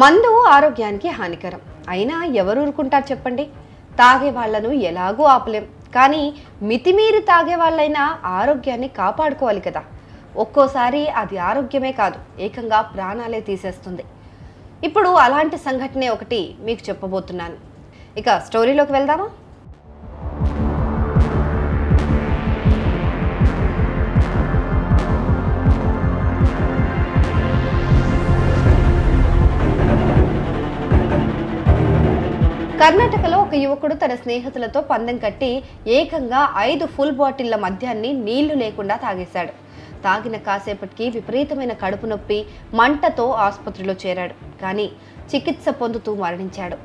మందు ఆరోగ్యానికి హానికరం. అయినా ఎవరు ఊరుకుంటారు చెప్పండి? తాగే వాళ్లను ఎలాగూ ఆపలేం. కానీ మితిమీరి తాగే వాళ్ళైనా ఆరోగ్యాన్ని కాపాడుకోవాలి కదా. ఒక్కోసారి అది ఆరోగ్యమే కాదు, ఏకంగా ప్రాణాలే తీసేస్తుంది. ఇప్పుడు అలాంటి సంఘటనే ఒకటి మీకు చెప్పబోతున్నాను. ఇక స్టోరీలోకి వెళ్దామా? కర్ణాటకలో ఒక యువకుడు తన స్నేహితులతో పందెం కట్టి ఏకంగా 5 ఫుల్ బాటిళ్ల మద్యాన్ని నీళ్లు లేకుండా తాగేశాడు. తాగిన కాసేపటికి విపరీతమైన కడుపు నొప్పి, మంటతో ఆసుపత్రిలో చేరాడు. కానీ చికిత్స పొందుతూ మరణించాడు.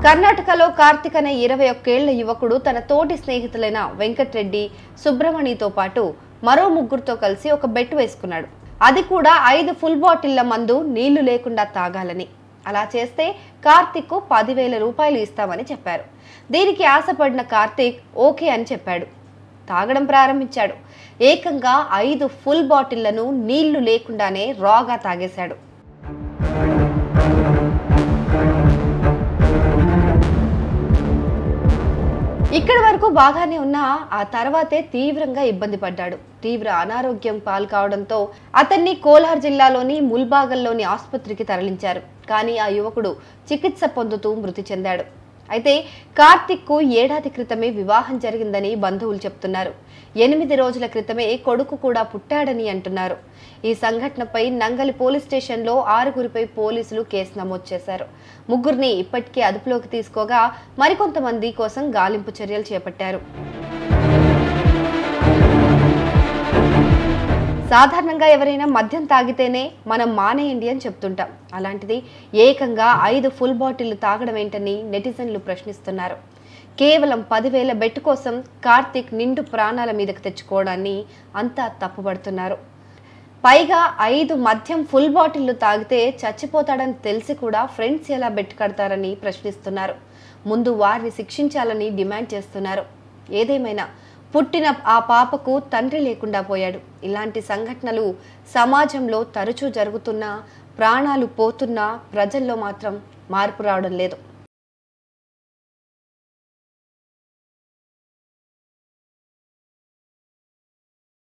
కర్ణాటకలో కార్తిక్ అనే 21 ఏళ్ల యువకుడు తన తోటి స్నేహితులైన వెంకట్రెడ్డి, సుబ్రమణితో పాటు మరో ముగ్గురితో కలిసి ఒక బెట్ వేసుకున్నాడు. అది కూడా 5 ఫుల్ బాటిళ్ల మందు నీళ్లు లేకుండా తాగాలని. అలా చేస్తే కార్తిక్ 10,000 రూపాయలు ఇస్తామని చెప్పారు. దీనికి ఆశపడిన కార్తిక్ ఓకే అని చెప్పాడు. తాగడం ప్రారంభించాడు. ఏకంగా 5 ఫుల్ బాటిళ్లను నీళ్లు లేకుండానే రాగా తాగేశాడు. ఇక్కడి వరకు బాగానే ఉన్నా ఆ తర్వాతే తీవ్రంగా ఇబ్బంది పడ్డాడు. తీవ్ర అనారోగ్యం పాలు కావడంతో అతన్ని కోలార్ జిల్లాలోని ముల్బాగల్లోని ఆసుపత్రికి తరలించారు. కానీ ఆ యువకుడు చికిత్స పొందుతూ మృతి చెందాడు. అయితే కార్తిక్కు ఏడాది క్రితమే వివాహం జరిగిందని బంధువులు చెప్తున్నారు. 8 రోజుల క్రితమే కొడుకు కూడా పుట్టాడని అంటున్నారు. ఈ సంఘటనపై నంగలి పోలీస్ స్టేషన్లో 6గురిపై పోలీసులు కేసు నమోదు చేశారు. 3గురిని ఇప్పటికే అదుపులోకి తీసుకోగా మరికొంతమంది కోసం గాలింపు చర్యలు చేపట్టారు. సాధారణంగా ఎవరైనా మద్యం తాగితేనే మనం మానేయండి అని చెప్తుంటాం. అలాంటిది ఏకంగా 5 ఫుల్ బాటిళ్లు తాగడం ఏంటని నెటిజన్లు ప్రశ్నిస్తున్నారు. కేవలం 10,000 బెట్ కోసం కార్తిక్ నిండు ప్రాణాల మీదకు తెచ్చుకోవడాన్ని అంతా తప్పుపడుతున్నారు. పైగా 5 మద్యం ఫుల్ బాటిళ్లు తాగితే చచ్చిపోతాడని తెలిసి కూడా ఫ్రెండ్స్ ఎలా బెట్ కడతారని ప్రశ్నిస్తున్నారు. ముందు వారిని శిక్షించాలని డిమాండ్ చేస్తున్నారు. ఏదేమైనా పుట్టిన ఆ పాపకు తండ్రి లేకుండా పోయాడు. ఇలాంటి సంఘటనలు సమాజంలో తరచూ జరుగుతున్నా, ప్రాణాలు పోతున్నా ప్రజల్లో మాత్రం మార్పు రావడం లేదు.